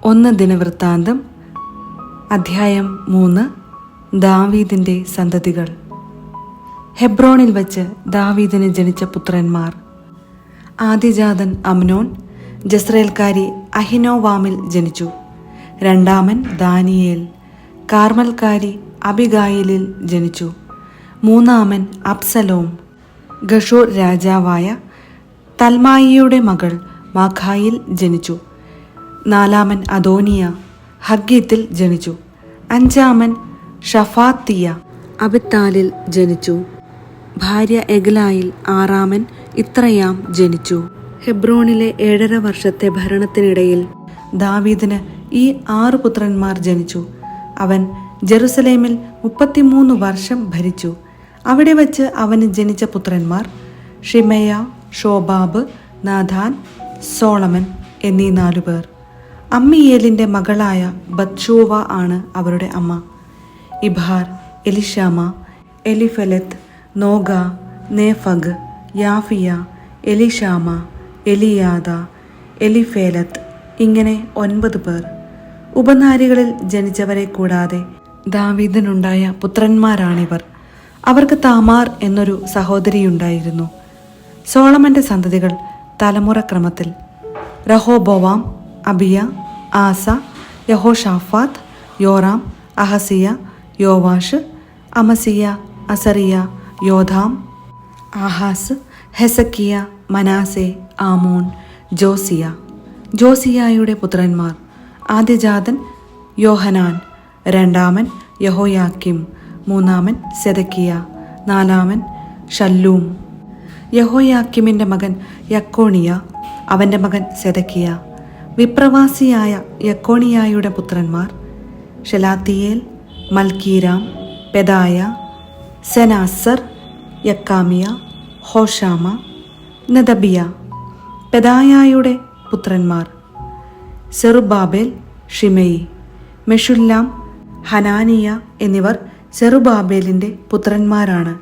ഒന്ന് ദിനവൃത്താന്തം അധ്യായം 3. ദാവീദിന്റെ സന്തതികൾ. ഹെബ്രോണിൽ വച്ച് ദാവീദിന് ജനിച്ച പുത്രന്മാർ: ആദ്യജാതൻ അമ്നോൻ ജസ്രയേൽക്കാരി അഹിനോവാമിൽ ജനിച്ചു. രണ്ടാമൻ ദാനിയേൽ കാർമൽക്കാരി അബിഗായിലിൽ ജനിച്ചു. മൂന്നാമൻ അബ്സലോം ഗഷൂർ രാജാവായ തൽമായിയുടെ മകൾ മാഖായിൽ ജനിച്ചു. നാലാമൻ അദോനിയ ഹഗ്ഗീത്തിൽ ജനിച്ചു. അഞ്ചാമൻ ഷഫാത്തിയ അബിത്താലിൽ ജനിച്ചു. ഭാര്യ എഗ്ലായിൽ ആറാമൻ ഇത്രയാം ജനിച്ചു. ഹെബ്രോണിലെ 7.5 വർഷത്തെ ഭരണത്തിനിടയിൽ ദാവീദിന് ഈ 6 പുത്രന്മാർ ജനിച്ചു. അവൻ ജെറുസലേമിൽ 33 വർഷം ഭരിച്ചു. അവിടെ വച്ച് അവന് ജനിച്ച പുത്രന്മാർ ഷിമെയ, ഷോബാബ്, നാഥാൻ, സോളമൻ എന്നീ 4 പേർ. അമ്മിയേലിന്റെ മകളായ ബത്ഷൂവ ആണ് അവരുടെ അമ്മ. ഇബാർ, എലിഷാമ, എലിഫെലത്ത്, നോഗ, നേഫഗ്, യാഫിയ, എലിഷാമ, എലിയാദ, എലിഫേലത്ത് ഇങ്ങനെ 9 പേർ. ഉപനാരികളിൽ ജനിച്ചവരെ കൂടാതെ ദാവീദിനുണ്ടായ പുത്രന്മാരാണിവർ. അവർക്ക് താമാർ എന്നൊരു സഹോദരിയുണ്ടായിരുന്നു. സോളമന്റെ സന്തതികൾ തലമുറക്രമത്തിൽ: Rehoboam, Abijah, Asa, Jehoshaphat, Joram, Ahaziah, Joash, Amaziah, Azariah, Jotham, Ahaz, Hezekiah, Manasseh, Amon, Josiah. ജോസിയായുടെ പുത്രന്മാർ: ആദ്യജാതൻ യോഹനാൻ, രണ്ടാമൻ യഹോയാക്കിം, മൂന്നാമൻ സെദക്കിയ, നാലാമൻ ഷല്ലൂം. യഹോയാക്കിമിന്റെ മകൻ യക്കോണിയ, അവന്റെ മകൻ സെദക്കിയ. വിപ്രവാസിയായ യക്കോണിയായുടെ പുത്രന്മാർ ഷെലാത്തിയേൽ, മൽക്കീരാം, പെദായ, സെനാസർ, യക്കാമിയ, ഹോഷാമ, നദബിയ. പെദായയുടെ പുത്രന്മാർ സെറുബാബേൽ, ഷിമെയി, മെഷുല്ലാം, ഹനാനിയ എന്നിവർ സെറുബാബേലിന്റെ പുത്രന്മാരാണ്.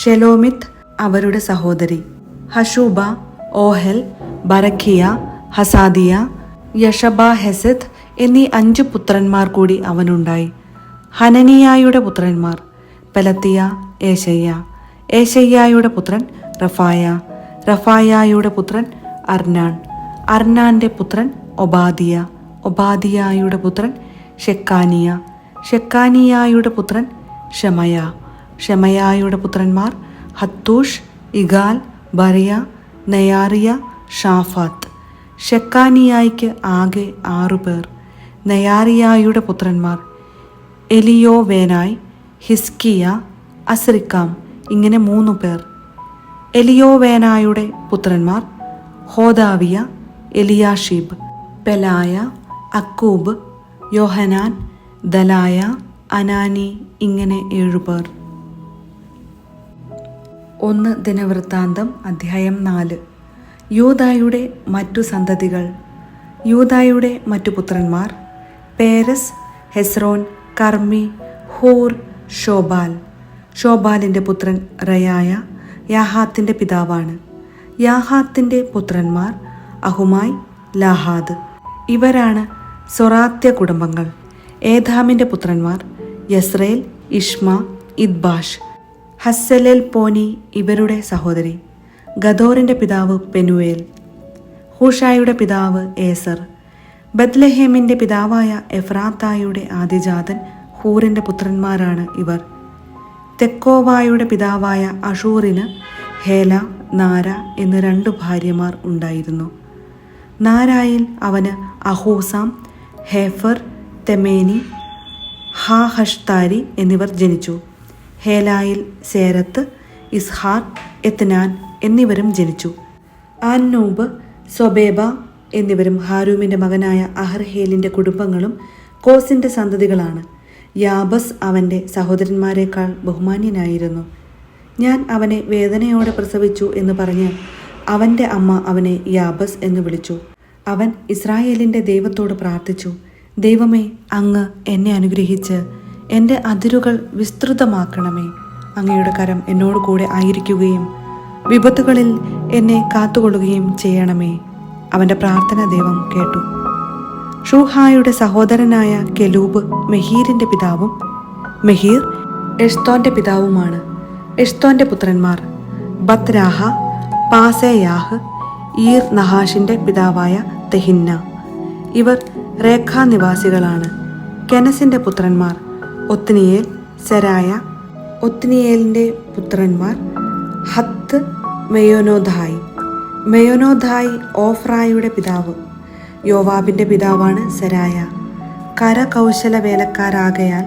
ഷെലോമിത്ത് അവരുടെ സഹോദരി. ഹഷൂബ, ഓഹെൽ, ബരഖിയ, ഹസാദിയ, യഷബാഹെസെത്ത് എന്നീ 5 പുത്രന്മാർ കൂടി അവനുണ്ടായി. ഹനനിയായുടെ പുത്രന്മാർ പെലത്തിയ, ഏശയ്യ. ഏശയ്യായുടെ പുത്രൻ റഫായ. റഫായായുടെ പുത്രൻ അർനാൻ. അർനാന്റെ പുത്രൻ ഒബാദിയ. ഒബാദിയായുടെ പുത്രൻ ഷെക്കാനിയ. ഷെക്കാനിയായുടെ പുത്രൻ ഷെമയ. ഷെമയായുടെ പുത്രന്മാർ ഹത്തൂഷ്, ഇഗാൽ, ബറിയ, നെയാറിയ, ഷാഫാത്ത്. ഷെക്കാനിയായ്ക്ക് ആകെ 6 പേർ. നെയാറിയായുടെ പുത്രന്മാർ എലിയോവേനായ്, ഹിസ്കിയ, അസ്രിക്കാം ഇങ്ങനെ 3 പേർ. എലിയോവേനായുടെ പുത്രന്മാർ ഹോദാവിയ, എലിയാഷീബ്, പെലായ, അക്കൂബ്, യോഹനാൻ, ദലായ, അനാനി ഇങ്ങനെ 7 പേർ. 1 ദിനവൃത്താന്തം അധ്യായം 4. യൂദായുടെ മറ്റു സന്തതികൾ. യൂദായുടെ മറ്റു പുത്രന്മാർ പേരസ്, ഹെസ്രോൻ, കർമ്മി, ഹൂർ, ഷോബാൽ. ഷോബാലിന്റെ പുത്രൻ റയായ യാഹാത്തിന്റെ പിതാവാണ്. യാഹാത്തിന്റെ പുത്രന്മാർ അഹുമായി, ലാഹാദ്. ഇവരാണ് സൊറാത്യ കുടുംബങ്ങൾ. ഏഥാമിന്റെ പുത്രന്മാർ യസ്രേൽ, ഇഷ്മ, ഇദ്ബാഷ്. ഹസ്സലേൽ പോനി ഇവരുടെ സഹോദരി. ഗദോറിന്റെ പിതാവ് പെനുവേൽ. ഹൂഷായുടെ പിതാവ് ഏസർ. ബത്ലഹേമിന്റെ പിതാവായ എഫ്രാത്തായുടെ ആദ്യജാതൻ ഹൂറിന്റെ പുത്രന്മാരാണ് ഇവർ. തെക്കോവായുടെ പിതാവായ അഷൂറിന് ഹേല, നാര എന്ന് 2 ഭാര്യമാർ ഉണ്ടായിരുന്നു. നാരായിൽ അവന് അഹൂസാം, ഹേഫർ, തെമേനി, ഹാഹഷ്താരി എന്നിവർ ജനിച്ചു. ഹേലായിൽ സേരത്ത്, ഇസ്ഹാർ, എത്നാൻ എന്നിവരും ജനിച്ചു. ആന്നൂബ്, സൊബേബ എന്നിവരും ഹാരൂമിന്റെ മകനായ അഹർഹേലിന്റെ കുടുംബങ്ങളും കോസിന്റെ സന്തതികളാണ്. യാബസ് അവന്റെ സഹോദരന്മാരെക്കാൾ ബഹുമാന്യനായിരുന്നു. ഞാൻ അവനെ വേദനയോടെ പ്രസവിച്ചു എന്ന് പറഞ്ഞ് അവന്റെ അമ്മ അവനെ യാബസ് എന്ന് വിളിച്ചു. അവൻ ഇസ്രായേലിന്റെ ദൈവത്തോട് പ്രാർത്ഥിച്ചു: ദൈവമേ, അങ്ങ് എന്നെ അനുഗ്രഹിച്ച് എൻ്റെ അതിരുകൾ വിസ്തൃതമാക്കണമേ. അങ്ങയുടെ കരം എന്നോട് കൂടെ ആയിരിക്കുകയും വിപത്തുകളിൽ എന്നെ കാത്തുകൊള്ളുകയും ചെയ്യണമേ. അവൻ്റെ പ്രാർത്ഥന ദൈവം കേട്ടു. ഷൂഹായുടെ സഹോദരനായ കെലൂബ് മെഹീറിന്റെ പിതാവും മെഹീർ എഷ്തോന്റെ പിതാവുമാണ്. എഷ്തോന്റെ പുത്രന്മാർ ബത്രാഹ, പാസേയാഹ്, ഈർ നഹാഷിന്റെ പിതാവായ തെഹിന്ന. ഇവർ രേഖാ നിവാസികളാണ്. കെനസിന്റെ പുത്രന്മാർ ഒത്നിയേൽ, സെരായ. ഒത്നിയേലിന്റെ പുത്രന്മാർ ഹത്ത്, മെയോനോധായി. മെയോനോധായി ഓഫ്രായുടെ പിതാവ്. യോവാബിന്റെ പിതാവാണ് സെരായ. കരകൗശല വേലക്കാരാകയാൽ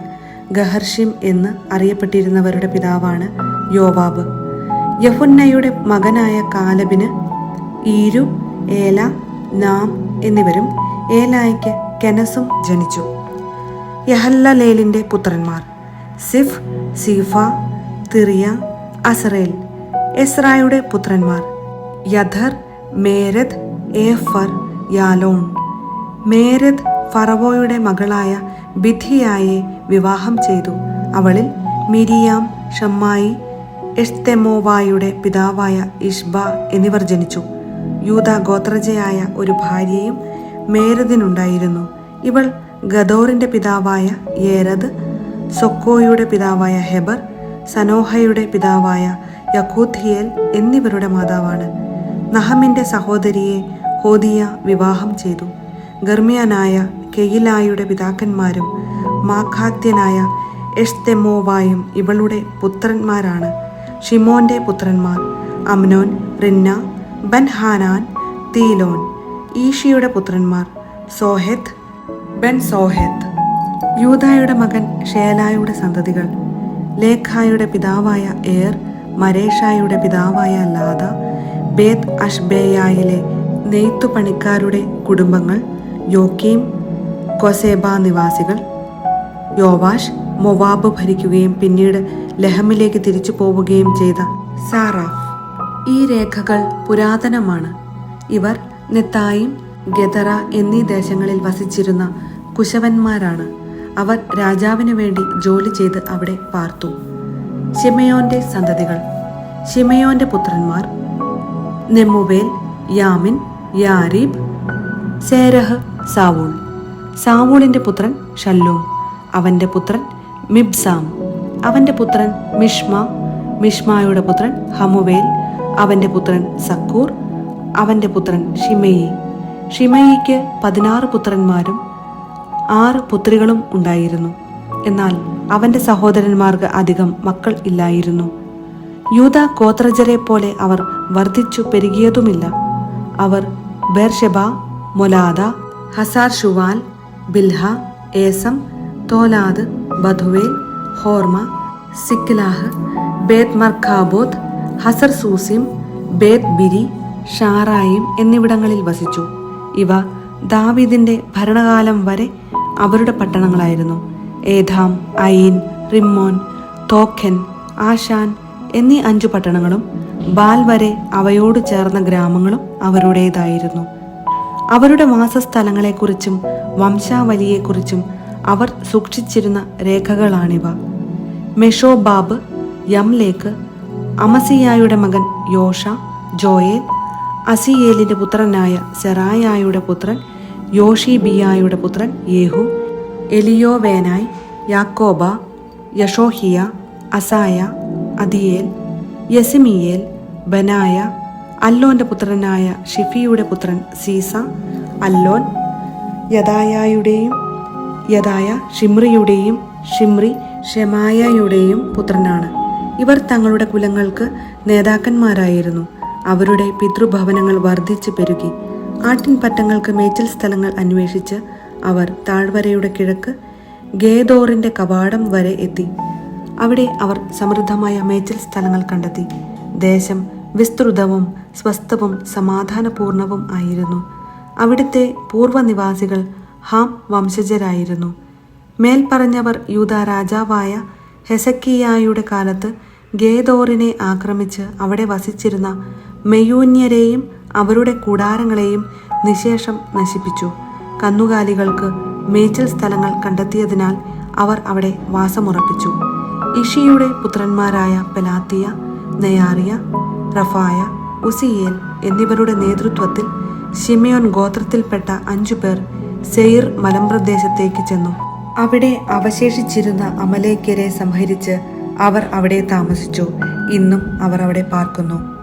ഗഹർഷിം എന്ന് അറിയപ്പെട്ടിരുന്നവരുടെ പിതാവാണ് യോവാബ്. യഫുന്നയുടെ മകനായ കാലബിന് ഈരു, ഏല, നാം എന്നിവരും ഏലായ്ക്ക് കെനസും ജനിച്ചു. യഹല്ലലേലിന്റെ പുത്രന്മാർ സിഫ്, സീഫ, തിറിയ, അസറേൽ. എസ്രായുടെ പുത്രന്മാർ യഥർ, മേരദ്, ഏഫർ, യാലോൺ. മേരദ് ഫറവോയുടെ മകളായ ബിഥിയായെ വിവാഹം ചെയ്തു. അവളിൽ മിരിയാം, ഷമ്മായി, എഷ്തെമോവായുടെ പിതാവായ ഇഷ്ബ എന്നിവർ ജനിച്ചു. യൂദ ഗോത്രജയായ ഒരു ഭാര്യയും മേരദിനുണ്ടായിരുന്നു. ഇവൾ ഗദോറിന്റെ പിതാവായ യേരദ്, സൊക്കോയുടെ പിതാവായ ഹെബർ, സനോഹയുടെ പിതാവായ യഖൂഥിയേൽ എന്നിവരുടെ മാതാവാണ്. നഹമിന്റെ സഹോദരിയെ ഹോദിയ വിവാഹം ചെയ്തു. ഗർമ്മ്യനായ കെയിലായുടെ പിതാക്കന്മാരും മാഖാത്യനായ എഷ്തെമോവായും ഇവളുടെ പുത്രന്മാരാണ്. ഷിമോന്റെ പുത്രന്മാർ അമ്നോൻ, റിന്ന, ബൻഹാനാൻ, തീലോൻ. ഈഷിയുടെ പുത്രന്മാർ സോഹെത്ത്, ബെൻ സോഹെത്ത്. യൂദായുടെ മകൻ ഷേലായുടെ സന്തതികൾ ലേഖായുടെ പിതാവായ ഏർ, മരേഷായുടെ പിതാവായ ലാദ. ബേത് അഷ്ബേയായിലെ നെയ്ത്തുപണിക്കാരുടെ കുടുംബങ്ങൾ യോക്കീം, കൊസേബ നിവാസികൾ. യോവാഷ് മൊവാബ് ഭരിക്കുകയും പിന്നീട് ലഹമിലേക്ക് തിരിച്ചു പോവുകയും ചെയ്ത സാറാഫ്. ഈ രേഖകൾ പുരാതനമാണ്. ഇവർ നെത്തായിം, ഗെദറ എന്നീ ദേശങ്ങളിൽ വസിച്ചിരുന്ന കുശവന്മാരാണ്. അവർ രാജാവിനു വേണ്ടി ജോലി ചെയ്ത് അവിടെ പാർത്തു. ശിമയോന്റെ സന്തതികൾ ശിമയോന്റെ പുത്രന്മാർ നെമുവേൽ, യാമിൻ, യാരീബ്, സേരഹ്, സാവൂൾ. സാവൂളിന്റെ പുത്രൻ ഷല്ലൂം, അവന്റെ പുത്രൻ മിബ്സാം, അവന്റെ പുത്രൻ മിഷ്മ, മിഷ്മായുടെ പുത്രൻ ഹമുവേൽ, അവന്റെ പുത്രൻ സക്കൂർ, അവന്റെ പുത്രൻ ഷിമയി. ഷിമയിക്ക് 16 പുത്രന്മാരും 6 പുത്രികളും ഉണ്ടായിരുന്നു. എന്നാൽ അവന്റെ സഹോദരന്മാർക്ക് അധികം മക്കൾ ഇല്ലായിരുന്നു. യൂദ ഗോത്രജരെ പോലെ അവർ വർദ്ധിച്ചു പെരുകിയതുമില്ല. അവർ ബേർഷെബ, മൊലാദ, ഹസാർ ഷുവാൽ, ബിൽഹ, ഏസം, തോലാദ്, ബധുവേൽ, ഹോർമ, സിക്ലാഹ്, ബേത് മർഖാബോത്ത്, ഹസർ സൂസിം, ബേത് ബിരി, ഷാറായിം എന്നിവിടങ്ങളിൽ വസിച്ചു. ഇവ ദാവീദിന്റെ ഭരണകാലം വരെ അവരുടെ പട്ടണങ്ങളായിരുന്നു. ഏഥാം, അയിൻ, റിമ്മോൻ, തോഖെൻ, ആശാൻ എന്നീ 5 പട്ടണങ്ങളും ബാൽ വരെ അവയോട് ചേർന്ന ഗ്രാമങ്ങളും അവരുടേതായിരുന്നു. അവരുടെ വാസസ്ഥലങ്ങളെക്കുറിച്ചും വംശാവലിയെക്കുറിച്ചും അവർ സൂക്ഷിച്ചിരുന്ന രേഖകളാണിവ. മെഷോബാബ്, യംലേക്ക്, അമസിയായുടെ മകൻ യോഷ, ജോയേൽ, അസിയേലിന്റെ പുത്രനായ സെറായായുടെ പുത്രൻ യോഷിബിയായുടെ പുത്രൻ യേഹു, എലിയോവേനായ്, യാക്കോബ, യഷോഹിയ, അസായ, അദിയേൽ, യസിമിയേൽ, ബനായ, അല്ലോന്റെ പുത്രനായ ഷിഫിയുടെ പുത്രൻ സീസ. അല്ലോൻ യദായയുടെയും യദായ ഷിമ്രിയുടെയും ഷിമ്രി ഷെമായയുടെയും പുത്രനാണ്. ഇവർ തങ്ങളുടെ കുലങ്ങൾക്ക് നേതാക്കന്മാരായിരുന്നു. അവരുടെ പിതൃഭവനങ്ങൾ വർദ്ധിച്ചു പെരുകി. ആട്ടിൻപറ്റങ്ങൾക്ക് മേച്ചിൽ സ്ഥലങ്ങൾ അന്വേഷിച്ച് അവർ താഴ്വരയുടെ കിഴക്ക് ഗേദോറിന്റെ കവാടം വരെ എത്തി. അവിടെ അവർ സമൃദ്ധമായ മേച്ചിൽ സ്ഥലങ്ങൾ കണ്ടെത്തി. ദേശം വിസ്തൃതവും സ്വസ്ഥവും സമാധാനപൂർണവും ആയിരുന്നു. അവിടുത്തെ പൂർവ്വനിവാസികൾ ഹാം വംശജരായിരുന്നു. മേൽപ്പറഞ്ഞവർ യൂദാ രാജാവായ ഹെസക്കിയായുടെ കാലത്ത് ഗേദോറിനെ ആക്രമിച്ച് അവിടെ വസിച്ചിരുന്ന മെയൂന്യരെയും അവരുടെ കൂടാരങ്ങളെയും നിശേഷം നശിപ്പിച്ചു. കന്നുകാലികൾക്ക് മേച്ചിൽ സ്ഥലങ്ങൾ കണ്ടെത്തിയതിനാൽ അവർ അവിടെ വാസമുറപ്പിച്ചു. ഇഷിയുടെ പുത്രന്മാരായ പെലാത്തിയ, നെയാറിയ, റഫായ, ഉസിയേൽ എന്നിവരുടെ നേതൃത്വത്തിൽ ശിമയോൻ ഗോത്രത്തിൽപ്പെട്ട 5 പേർ സെയിർ മലമ്പ്രദേശത്തേക്ക് ചെന്നു. അവിടെ അവശേഷിച്ചിരുന്ന അമലേക്യരെ സംഹരിച്ച് അവർ അവിടെ താമസിച്ചു. ഇന്നും അവർ അവിടെ പാർക്കുന്നു.